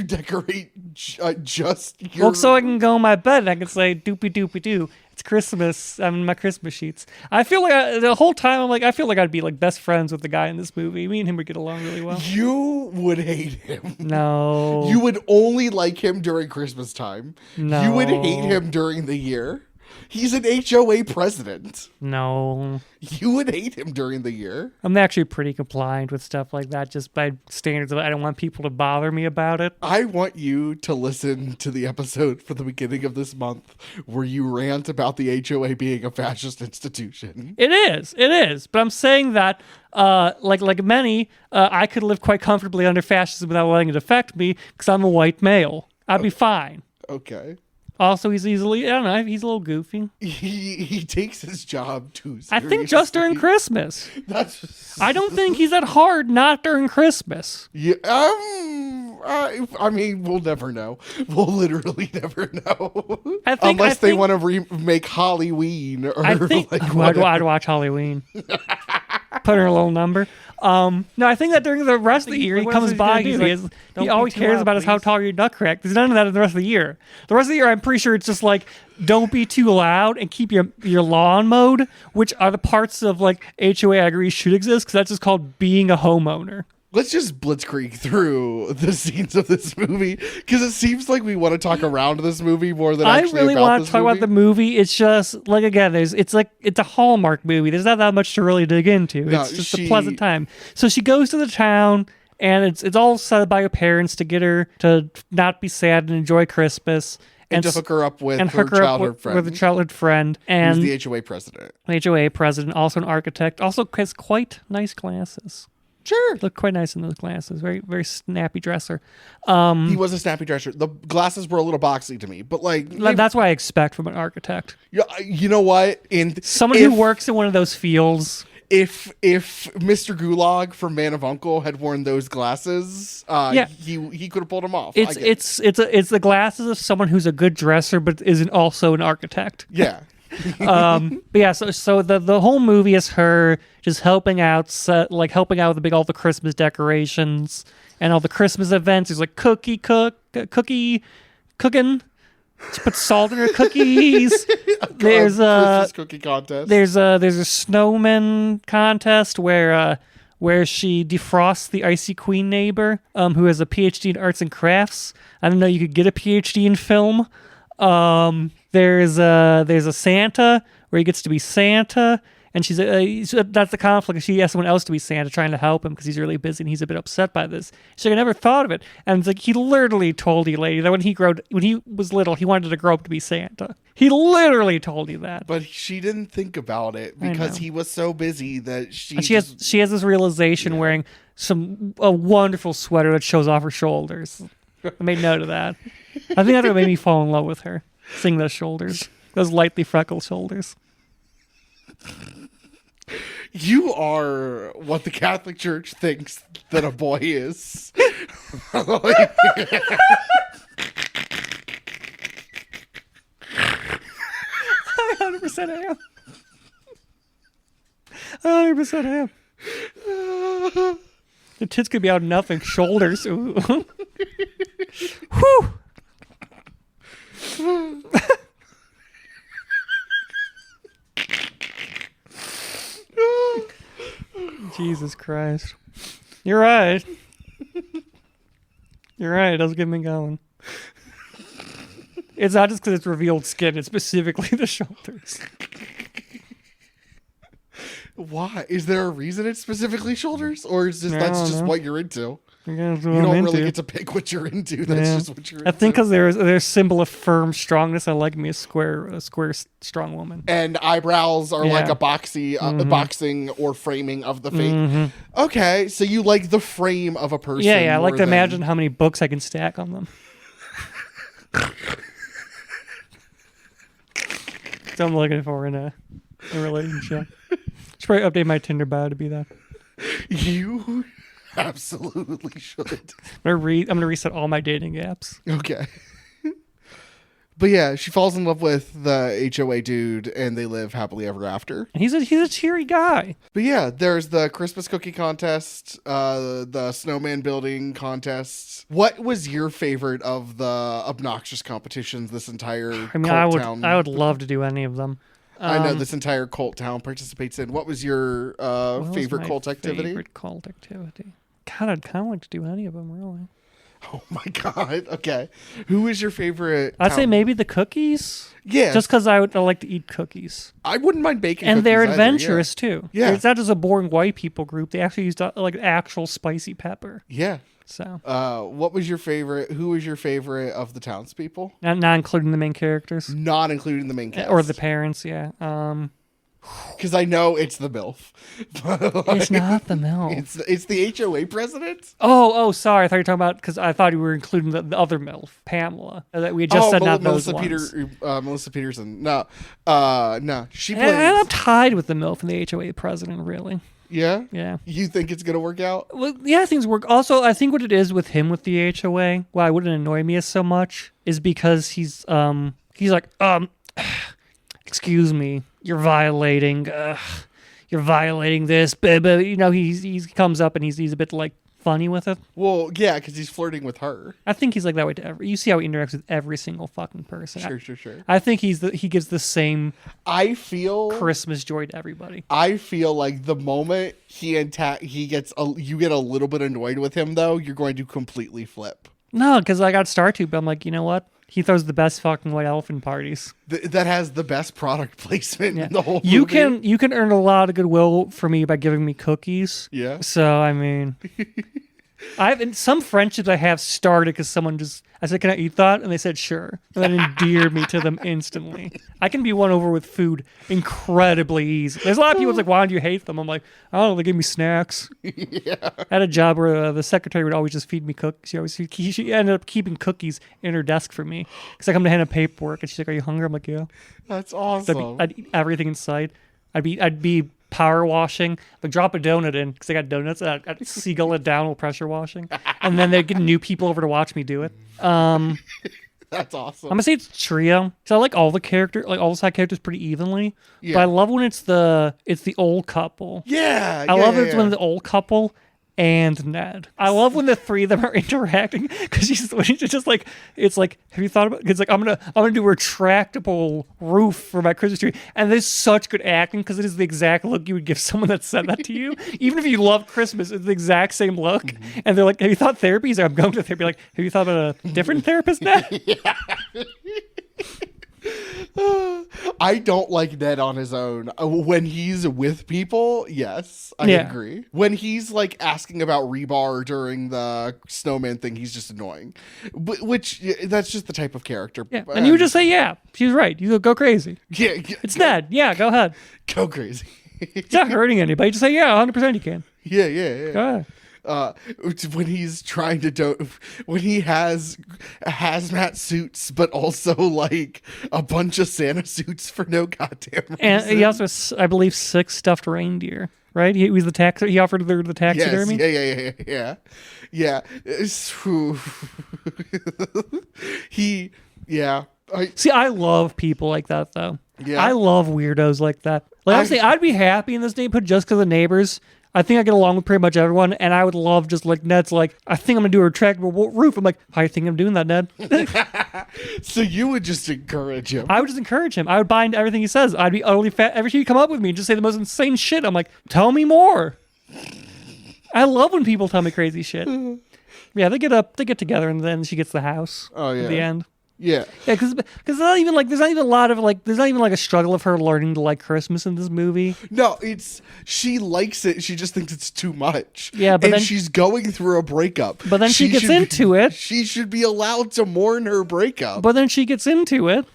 decorate just your... Well, so I can go in my bed and I can say doopy doopy doo. It's Christmas. I'm in my Christmas sheets. I feel the whole time I feel like I'd be best friends with the guy in this movie. Me and him would get along really well. You would hate him. No. You would only like him during Christmas time. No. You would hate him during the year. He's an HOA president. No. You would hate him during the year. I'm actually pretty compliant with stuff like that, just by standards of I don't want people to bother me about it. I want you to listen to the episode for the beginning of this month where you rant about the HOA being a fascist institution. It is. But I'm saying that, like many, I could live quite comfortably under fascism without letting it affect me because I'm a white male. I'd be fine. Okay. Also, he's easily, I don't know, he's a little goofy. He takes his job too seriously. I think just during Christmas. I don't think he's that hard not during Christmas. Yeah, I mean, we'll never know. We'll literally never know. Unless they want to remake Halloween or I'd watch Halloween. Put her a little number. No, I think that during the rest of the year he comes by. He always cares about how tall your duck crack. There's none of that in the rest of the year. The rest of the year, I'm pretty sure it's just don't be too loud and keep your lawn mowed, which are the parts of HOA I agree should exist because that's just called being a homeowner. Let's just blitzkrieg through the scenes of this movie because it seems like we want to talk around this movie more than actually about this movie. I really want to talk about the movie. It's just again, it's a Hallmark movie. There's not that much to really dig into. It's just a pleasant time. So she goes to the town, and it's all set up by her parents to get her to not be sad and enjoy Christmas. And to hook her up with her childhood friend. With a childhood friend. And who's the HOA president. HOA president, also an architect, also has quite nice glasses. Sure. Look quite nice in those glasses. Very, very snappy dresser. He was a snappy dresser. The glasses were a little boxy to me, but that's what I expect from an architect. You know what? Someone who works in one of those fields. If Mr. Gulag from Man of U.N.C.L.E. had worn those glasses, he could have pulled them off. It's the glasses of someone who's a good dresser but isn't also an architect. Yeah. But yeah, so the whole movie is her just helping out with all the Christmas decorations and all the Christmas events. There's cookie cooking. She puts salt in her cookies. There's Christmas cookie contest. There's a snowman contest where she defrosts the icy queen neighbor who has a PhD in arts and crafts. I didn't know you could get a PhD in film. There's a Santa where he gets to be Santa, And she's so that's the conflict. She asked someone else to be Santa, trying to help him because he's really busy and he's a bit upset by this. She's like, I never thought of it. And it's like, he literally told you, lady, that when he was little, he wanted to grow up to be Santa. He literally told you that. But she didn't think about it because he was so busy that she has this realization wearing a wonderful sweater that shows off her shoulders. I made note of that. I think that made me fall in love with her, seeing those shoulders, those lightly freckled shoulders. You are what the Catholic Church thinks that a boy is. 100% I am. 100% I am. The tits could be out nothing. Shoulders. Ooh. Whew. Jesus Christ. You're right. You're right. It does get me going. It's not just because it's revealed skin. It's specifically the shoulders. Why? Is there a reason it's specifically shoulders? Or is that's just what you're into? You don't really get to pick what you're into. That's just what you're into. I think because there's a symbol of firm strongness. I like me a square, strong woman. And eyebrows are like a boxing or framing of the face. Okay, so you like the frame of a person. Yeah. I like to imagine how many books I can stack on them. So I'm looking for in a relationship. Should probably update my Tinder bio to be that. You absolutely should. I'm gonna reset all my dating apps. Okay. But yeah, she falls in love with the HOA dude, and they live happily ever after. And he's a cheery guy. But yeah, there's the Christmas cookie contest, the snowman building contests. What was your favorite of the obnoxious competitions this entire cult town? I would love to do any of them. I know this entire cult town participates in. What was your favorite cult activity? Favorite cult activity. God, I'd kind of like to do any of them, really. Oh my God. Okay. Who is your favorite? I'd say maybe the cookies. Yeah. Just because I like to eat cookies. I wouldn't mind baking and cookies. And they're adventurous too. Yeah. It's not just a boring white people group. They actually used like actual spicy pepper. Yeah. So. What was your favorite? Who was your favorite of the townspeople? Not including the main characters. Not including the main cast. Or the parents, yeah. Because I know it's the MILF. It's not the MILF. It's the HOA president. Oh, sorry. I thought you were talking about, because I thought you were including the other MILF, Pamela. That we had just said not those ones. Melissa Peterson. No. She plays. And I'm tied with the MILF and the HOA president, really. Yeah? Yeah. You think it's going to work out? Well, yeah, things work. Also, I think what it is with him with the HOA, why it wouldn't annoy me as so much, is because he's like, excuse me, you're violating this, but you know, he comes up and he's a bit like funny with it. Well, yeah, because he's flirting with her. I think he's like that way to you see how he interacts with every single fucking person. Sure. I think he gives the same Christmas joy to everybody. I feel like the moment you get a little bit annoyed with him, though, you're going to completely flip. No, because I got Startube, but I'm like, you know what? He throws the best fucking white elephant parties. That has the best product placement in the whole movie. You can earn a lot of goodwill for me by giving me cookies. Yeah. So, I mean... some friendships I have started because I said, can I eat that? And they said, sure. And that endeared me to them instantly. I can be won over with food incredibly easy. There's a lot of people like, why do you hate them? I'm like, oh, they give me snacks. Yeah. I had a job where the secretary would always just feed me cookies. She ended up keeping cookies in her desk for me because I come to hand her paperwork and she's like, are you hungry? I'm like, yeah. That's awesome. So I'd eat everything in sight. I'd be power washing, like drop a donut in because I got donuts. I'd seagull it down while pressure washing, and then they'd get new people over to watch me do it. That's awesome. I'm gonna say it's trio. So I like all the side characters pretty evenly. Yeah. But I love when it's the old couple. Yeah. I love it when the old couple and Ned. I love when the three of them are interacting because she's just like, it's like, have you thought about it? It's like, I'm gonna do a retractable roof for my Christmas tree, and there's such good acting because it is the exact look you would give someone that said that to you. Even if you love Christmas, it's the exact same look. Mm-hmm. And they're like, have you thought therapy? He's like, I'm going to therapy. Like, have you thought about a different therapist, Ned? Yeah. I don't like Ned on his own. When he's with people, yes, I Yeah. agree. When he's like asking about rebar during the snowman thing, he's just annoying. That's just the type of character. Yeah. And you would just say, yeah, she's right. You go crazy. Yeah, It's Ned. Yeah, go ahead. go crazy. It's not hurting anybody. Just say, yeah, 100% you can. Yeah. Go ahead. When he's trying to when he has hazmat suits, but also like a bunch of Santa suits for no goddamn reason. And he also has, I believe, 6 stuffed reindeer, right? He was he offered her the taxidermy. Yes, yeah. See, I love people like that, though. Yeah. I love weirdos like that. Like, honestly, I'd be happy in this neighborhood just because of the neighbors. I think I get along with pretty much everyone, and I would love just like Ned's like, I think I'm gonna do a retractable roof. I'm like, how you think I'm doing that, Ned? So you would just encourage him. I would just encourage him. I would buy into everything he says. I'd be utterly fat. Every time he'd come up with me and just say the most insane shit, I'm like, tell me more. I love when people tell me crazy shit. Yeah, they get together, and then she gets the house. Oh, yeah. At the end. Yeah. Yeah, because there's not even a struggle of her learning to like Christmas in this movie. No, she likes it. She just thinks it's too much. Yeah, but and then she's going through a breakup. But then she gets into it. She should be allowed to mourn her breakup. But then she gets into it.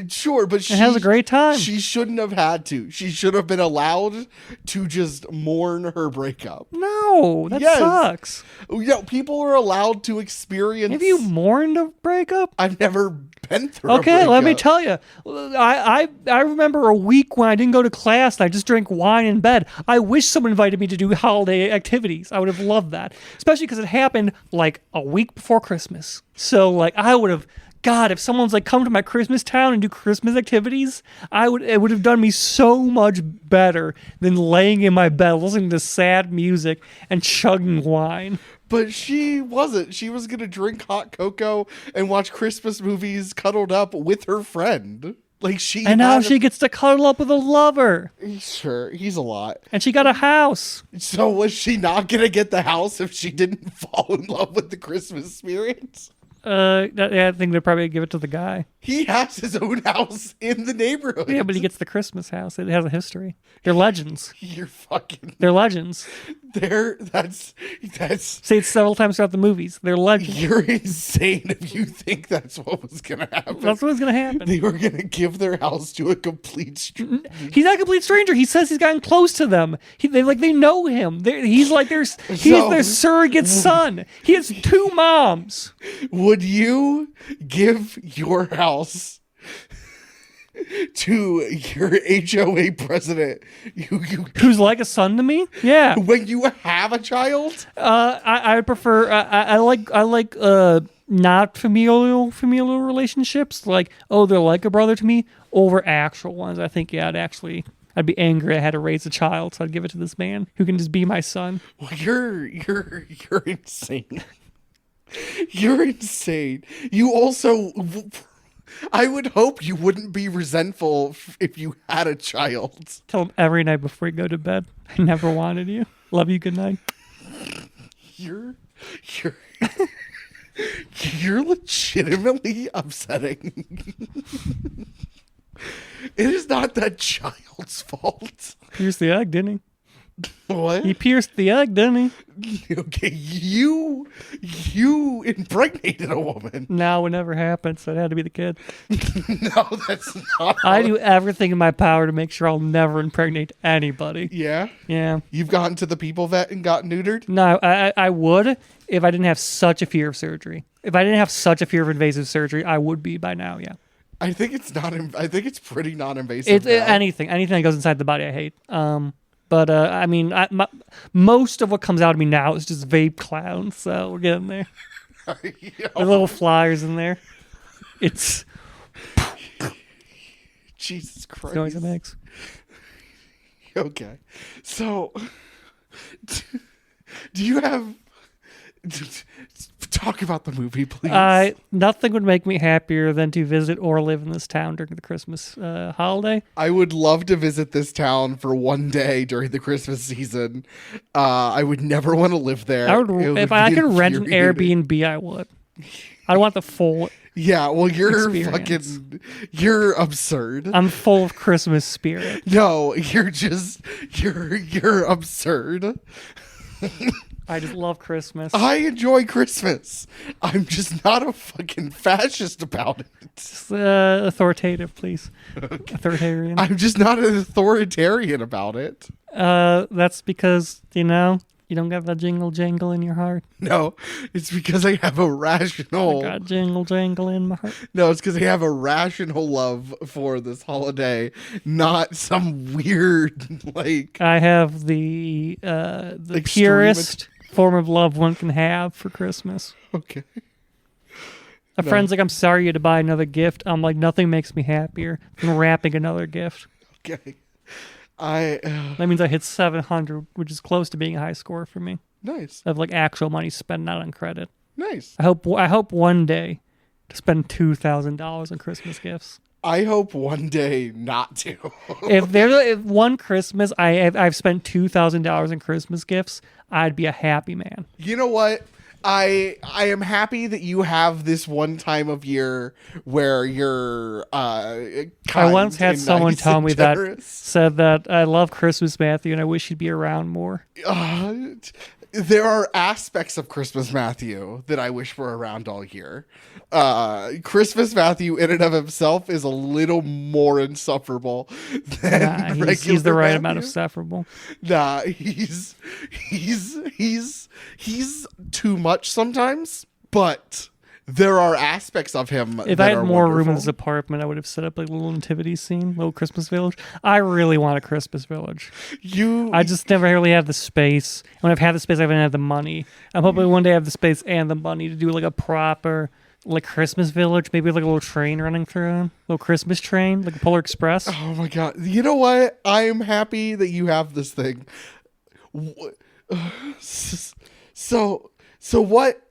Sure, but she has a great time. She shouldn't have had to. She should have been allowed to just mourn her breakup. No, that Yes. sucks. Yeah, people are allowed to experience. Have you mourned a breakup? I've never been through. Okay, a let me breakup. tell you. I remember a week when I didn't go to class and I just drank wine in bed. I wish someone invited me to do holiday activities. I would have loved that, especially because it happened like a week before Christmas. So like I would have. God, if someone's like come to my Christmas town and do Christmas activities, it would have done me so much better than laying in my bed listening to sad music and chugging wine. But she wasn't. She was gonna drink hot cocoa and watch Christmas movies cuddled up with her friend. Like she. And now she gets to cuddle up with a lover. Sure, he's a lot. And she got a house. So was she not gonna get the house if she didn't fall in love with the Christmas spirit? I think they'd probably give it to the guy. He has his own house in the neighborhood. Yeah, but he gets the Christmas house. It has a history. They're legends. You're fucking. They're legends. That's. Say it several times throughout the movies. They're legends. You're insane if you think that's what was gonna happen. That's what's gonna happen. They were gonna give their house to a complete stranger. He's not a complete stranger. He says he's gotten close to them. They know him. He's their surrogate son. He has 2 moms. Would you give your house to your HOA president Who's like a son to me? Yeah. when you have a child? I prefer. I like not familial relationships. Like, oh, they're like a brother to me, over actual ones. I think I'd be angry I had to raise a child, so I'd give it to this man who can just be my son. Well, you're insane. You're insane. You also, I would hope you wouldn't be resentful if you had a child. Tell him every night before you go to bed, I never wanted you. Love you. Good night. You're legitimately upsetting. It is not that child's fault. Pierced the egg, didn't he? What? He pierced the egg, didn't he? Okay, you impregnated a woman. No, it never happened, so it had to be the kid. No, that's not. I do everything in my power to make sure I'll never impregnate anybody. Yeah? Yeah. You've gone to the people vet and got neutered? No, I would if I didn't have such a fear of surgery. If I didn't have such a fear of invasive surgery, I would be by now, yeah. I think it's not. I think it's pretty non-invasive. Anything that goes inside the body, I hate. But I mean, most of what comes out of me now is just vape clowns. So we're getting there. There's little flyers in there. It's Jesus Christ. noise it makes. Okay, so do you have? Talk about the movie, please. Nothing would make me happier than to visit or live in this town during the Christmas holiday. I would love to visit this town for one day during the Christmas season. I would never want to live there. If I could rent an Airbnb, I would. I want the full Yeah, well, you're experience. you're absurd. I'm full of Christmas spirit. No, you're absurd. I just love Christmas. I enjoy Christmas. I'm just not a fucking fascist about it. Just, authoritative, please. Authoritarian. I'm just not an authoritarian about it. That's because, you don't got that jingle jangle in your heart. No, it's because I have a rational. I got jingle jangle in my heart. No, it's because I have a rational love for this holiday, not some weird like. I have the purest form of love one can have for Christmas. Okay. A friend's like, I'm sorry you had to buy another gift. I'm like, nothing makes me happier than wrapping another gift. Okay. That means I hit 700, which is close to being a high score for me. Nice. Of like actual money spent, not on credit. Nice. I hope one day to spend $2,000 on Christmas gifts. I hope one day not to. if one Christmas I've spent $2,000 in Christmas gifts, I'd be a happy man. You know what? I am happy that you have this one time of year where you're kind. I once had and someone nice tell and me generous. said that I love Christmas, Matthew, and I wish he'd be around more. There are aspects of Christmas Matthew that I wish were around all year. Christmas Matthew in and of himself is a little more insufferable than He's the right Matthew. amount of sufferable. Nah, he's too much sometimes, but there are aspects of him. If I had more room in this apartment, I would have set up like a little nativity scene, little Christmas village. I really want a Christmas village. I just never really had the space. When I've had the space, I haven't had the money. I'm hoping one day I have the space and the money to do like a proper like Christmas village, maybe like a little train running through, a little Christmas train, like a Polar Express. Oh my god! You know what? I am happy that you have this thing. So what?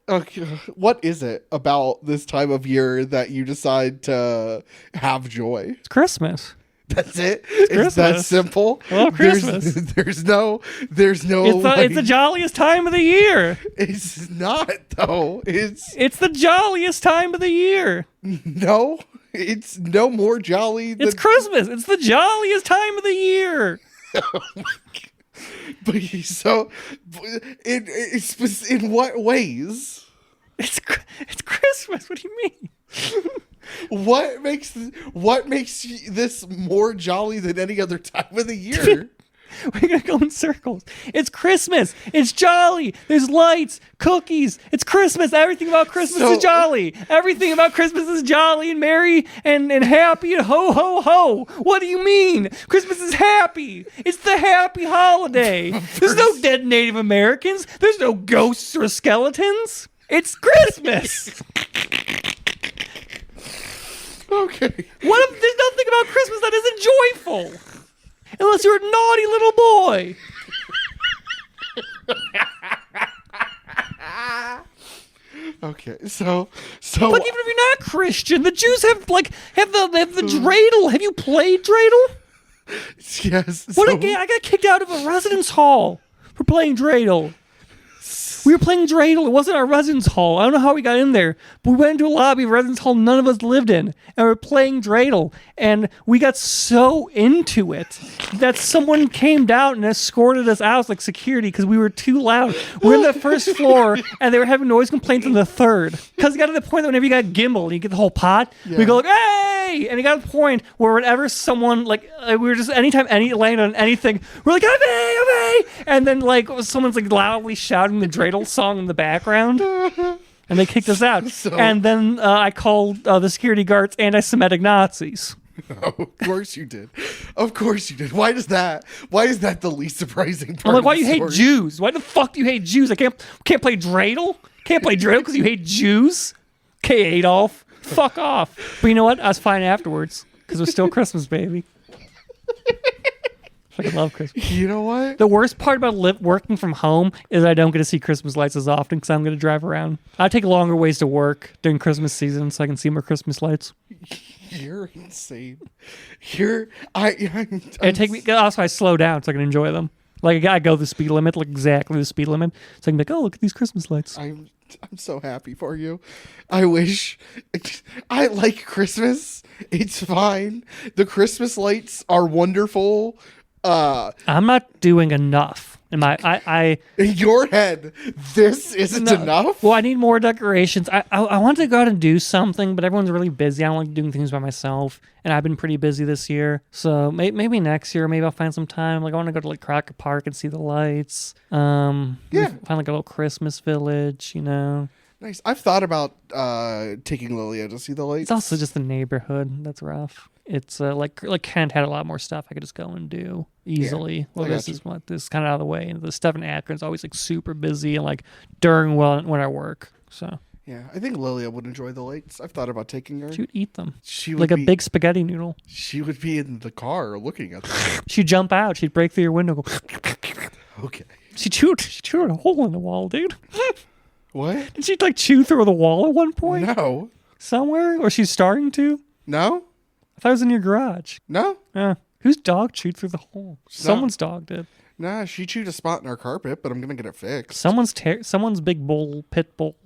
What is it about this time of year that you decide to have joy? It's Christmas. That's it. It's that simple. I love Christmas. There's no. It's the jolliest time of the year. It's not though. It's the jolliest time of the year. No, it's no more jolly. It's Christmas. It's the jolliest time of the year. Oh my god. But so, in what ways? It's Christmas. What do you mean? What makes this more jolly than any other time of the year? We're gonna go in circles. It's Christmas. It's jolly. There's lights, cookies. It's Christmas. Everything about Christmas is jolly. Everything about Christmas is jolly and merry and happy and ho ho ho. What do you mean? Christmas is happy. It's the happy holiday. There's no dead Native Americans. There's no ghosts or skeletons. It's Christmas. Okay. What if there's nothing about Christmas that isn't joyful? Unless you're a naughty little boy. Okay, so. But even if you're not Christian, the Jews have the dreidel. Have you played dreidel? Yes. I got kicked out of a residence hall for playing dreidel. We were playing dreidel. It wasn't our residence hall. I don't know how we got in there, but we went into a lobby of a residence hall none of us lived in, and we were playing dreidel. And we got so into it that someone came down and escorted us out like security because we were too loud. We're in the first floor, and they were having noise complaints on the third. Because it got to the point that whenever you got gimbal, you get the whole pot. Yeah. We go like, hey! And it got to the point where whenever someone we were just anytime any landed on anything, we're like, hey! And then someone's like loudly shouting the dreidel song in the background. And they kicked us out. And then I called the security guards anti-Semitic Nazis. Oh, of course you did. Of course you did. Why is that the least surprising part? I'm like, why do you hate Jews? Why the fuck do you hate Jews? I can't play dreidel? Can't play dreidel because you hate Jews? Okay, Adolf. Fuck off. But you know what? I was fine afterwards because it was still Christmas, baby. I love Christmas. You know what? The worst part about working from home is I don't get to see Christmas lights as often because I'm going to drive around. I take longer ways to work during Christmas season so I can see more Christmas lights. You're insane. Also, I slow down so I can enjoy them. Like I go the speed limit, like exactly the speed limit, so I can be like, oh, look at these Christmas lights. I'm so happy for you. I wish. I like Christmas. It's fine. The Christmas lights are wonderful. I'm not doing enough. I In your head, this isn't enough? Well, I need more decorations. I wanted to go out and do something, but everyone's really busy. I don't like doing things by myself, and I've been pretty busy this year. So maybe next year, maybe I'll find some time. Like I want to go to like Cracker Park and see the lights. Find like a little Christmas village, you know. Nice. I've thought about taking Lilia to see the lights. It's also just the neighborhood that's rough. It's like Kent had a lot more stuff I could just go and do easily. Well, this is kind of out of the way. And the stuff in Akron's always like super busy and like during when I work. So yeah, I think Lilia would enjoy the lights. I've thought about taking her. she would eat them. She would like a big spaghetti noodle. She would be in the car looking at them. She'd jump out. She'd break through your window. Go. Okay. She chewed a hole in the wall, dude. What? Did she like chew through the wall at one point? No. Somewhere? Or she's starting to? No? I thought it was in your garage. No? Whose dog chewed through the hole? Someone's dog did. Nah, she chewed a spot in our carpet, but I'm gonna get it fixed. Someone's big pit bull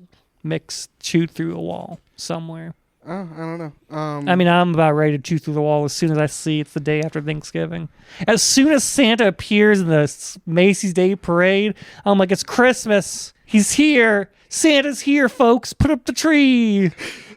mix chewed through a wall somewhere. Oh, I don't know. I mean, I'm about ready to chew through the wall as soon as I see it's the day after Thanksgiving. As soon as Santa appears in the Macy's Day Parade, I'm like, it's Christmas. He's here. Santa's here, folks. Put up the tree.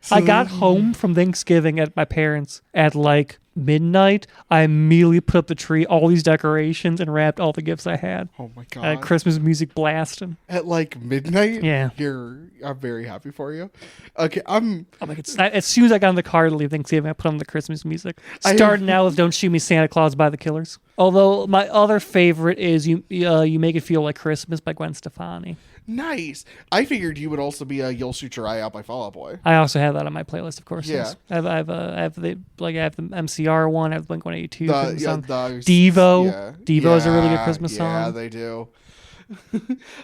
I got home from Thanksgiving at my parents' at like midnight. I immediately put up the tree, all these decorations, and wrapped all the gifts I had. Oh my god! I had Christmas music blasting at like midnight. Yeah, I'm very happy for you. Okay, I'm like, as soon as I got in the car to leave Thanksgiving, I put on the Christmas music. Starting out with "Don't Shoot Me, Santa Claus" by the Killers. Although my other favorite is "You Make It Feel Like Christmas" by Gwen Stefani. Nice. I figured you would also be a "You'll Shoot Your Eye Out" by Fall Out Boy. I also have that on my playlist, of course. Yeah. Yes. I have the MCR one. I have the Blink-182 Christmas song. Devo. Yeah. Devo is a really good Christmas song. Yeah, they do.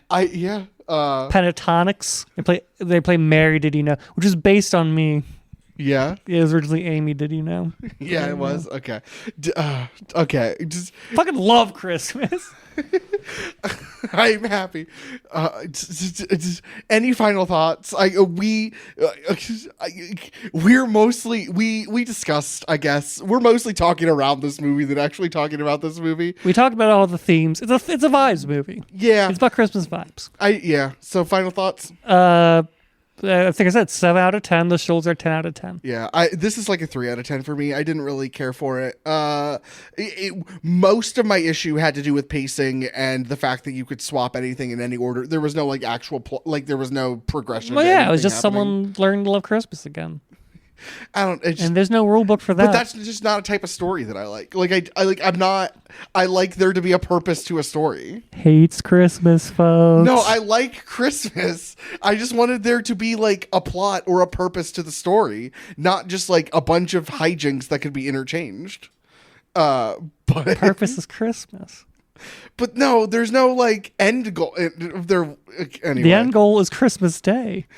Pentatonics. They play "Mary Did You Know," which is based on me. Yeah. It was originally Amy Did You Know. Yeah, it was. Okay. Okay. Just fucking love Christmas. I'm happy. Any final thoughts? We discussed. I guess we're mostly talking around this movie than actually talking about this movie. We talked about all the themes. It's a vibes movie. Yeah, it's about Christmas vibes. So final thoughts. I think I said 7 out of 10. The shows are 10 out of 10. Yeah, this is like a 3 out of 10 for me. I didn't really care for it. Most of my issue had to do with pacing and the fact that you could swap anything in any order. There was no like actual there was no progression. Well, yeah, it was just someone learning to love Christmas again. And there's no rule book for that. But that's just not a type of story that I like. I like there to be a purpose to a story. Hates Christmas, folks. No, I like Christmas. I just wanted there to be like a plot or a purpose to the story, not just like a bunch of hijinks that could be interchanged. But purpose is Christmas. But no, there's no like end goal. Anyway. The end goal is Christmas Day.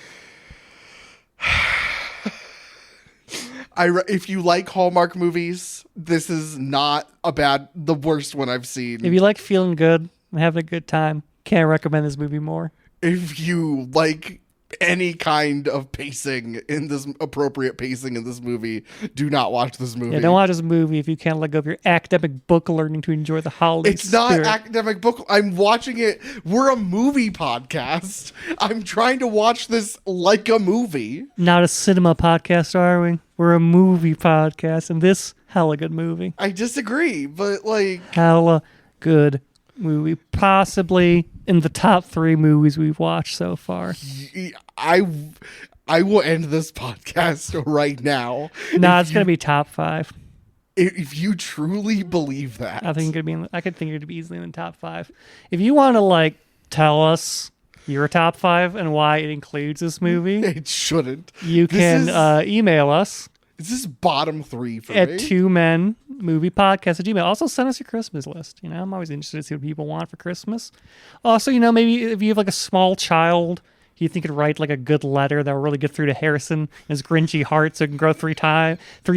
If you like Hallmark movies, this is not the worst one I've seen. If you like feeling good and having a good time, can't recommend this movie more. If you like any kind of pacing in this appropriate pacing in this movie, do not watch this movie. Yeah, don't watch this movie if you can't let go of your academic book learning to enjoy the holiday It's not academic book. I'm watching it. We're a movie podcast. I'm trying to watch this like a movie. Not a cinema podcast, are we? We're a movie podcast, and this hella good movie. I disagree, but like hella good movie, possibly in the top 3 movies we've watched so far. I will end this podcast right now. Nah, it's gonna be top 5. If you truly believe that, I could think it'd be easily in the top 5. If you want to like tell us your top 5 and why it includes this movie, it shouldn't. You can email us. Is this bottom 3 for at me? 2menmoviepodcast@gmail.com. Also send us your Christmas list. I'm always interested to see what people want for Christmas. Also, maybe if you have like a small child, you think could write like a good letter that will really get through to Harrison and his grinchy heart so it can grow 3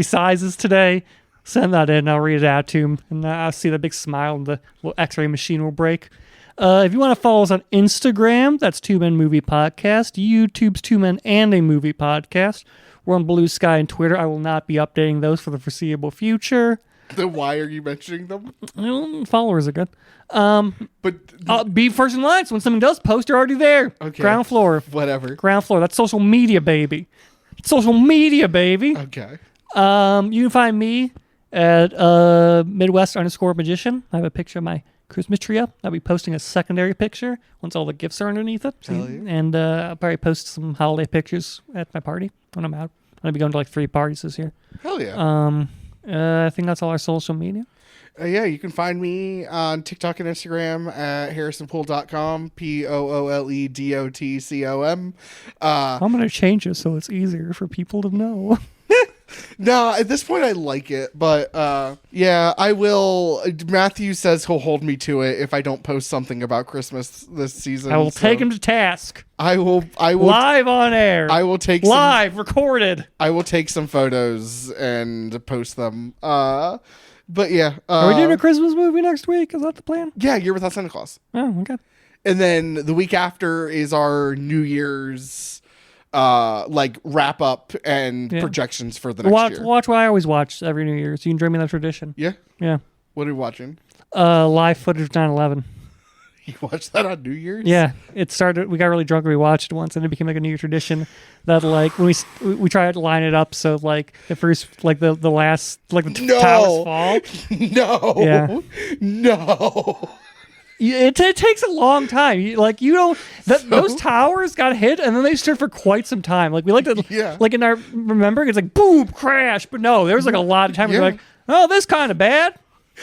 sizes today. Send that in. I'll read it out to him, and I'll see the big smile and the little X-ray machine will break. If you want to follow us on Instagram, that's Two Men Movie Podcast. YouTube's Two Men and a Movie Podcast. We're on Blue Sky and Twitter. I will not be updating those for the foreseeable future. Then why are you mentioning them? Well, followers are good. But Be first in line. So when something does post, you're already there. Okay. Ground floor. Whatever. Ground floor. That's social media, baby. Social media, baby. Okay. You can find me at Midwest_magician. I have a picture of my Christmas tree up. I'll be posting a secondary picture once all the gifts are underneath it. Hell yeah. And I'll probably post some holiday pictures at my party when I'm out. I'm going to be going to like 3 parties this year. Hell yeah. I think that's all our social media. Yeah, you can find me on TikTok and Instagram at harrisonpool.com, POOLEDOTCOM. I'm going to change it so it's easier for people to know. No, at this point I like it, but yeah, I will. Matthew says he'll hold me to it if I don't post something about Christmas this season. I will take him to task. I will Live on air. I will take recorded. I will take some photos and post them. But yeah, Are we doing a Christmas movie next week? Is that the plan? Yeah, Year Without Santa Claus. Oh, okay. And then the week after is our New Year's like wrap up and projections for the next year. Watch what I always watch every New Year's. You can join me in that tradition. Yeah? Yeah. What are you watching? Live footage of 9/11. You watched that on New Year's? Yeah. It started, we got really drunk and we watched it once and it became like a New Year tradition that like when we tried to line it up so like the first, like the last, like the towers fall. No. Yeah. No. It takes a long time. Those towers got hit and then they stood for quite some time. Like we like to, like in our remembering, it's like boom, crash. But no, there was like a lot of time. We're like, oh, this kind of bad.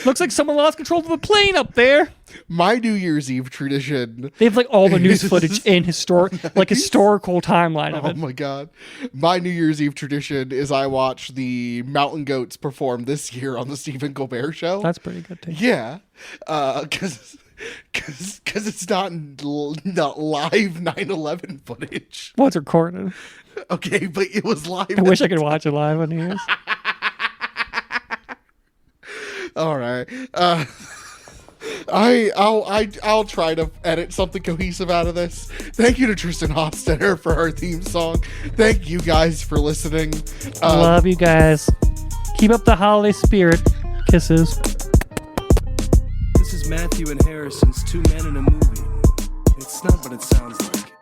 Looks like someone lost control of the plane up there. My New Year's Eve tradition. They have like all the news footage in historical timeline of it. Oh my god. My New Year's Eve tradition is I watch the Mountain Goats perform this year on the Stephen Colbert Show. That's pretty good too. Yeah. Because it's not live 9/11 footage. Well, it's recorded. Okay, but it was live. I wish I could watch it live on New Year's. All right. I'll try to edit something cohesive out of this. Thank you to Tristan Hofstetter for our theme song. Thank you guys for listening. Love you guys. Keep up the holiday spirit. Kisses. This is Matthew and Harrison's Two Men in a Movie. It's not what it sounds like.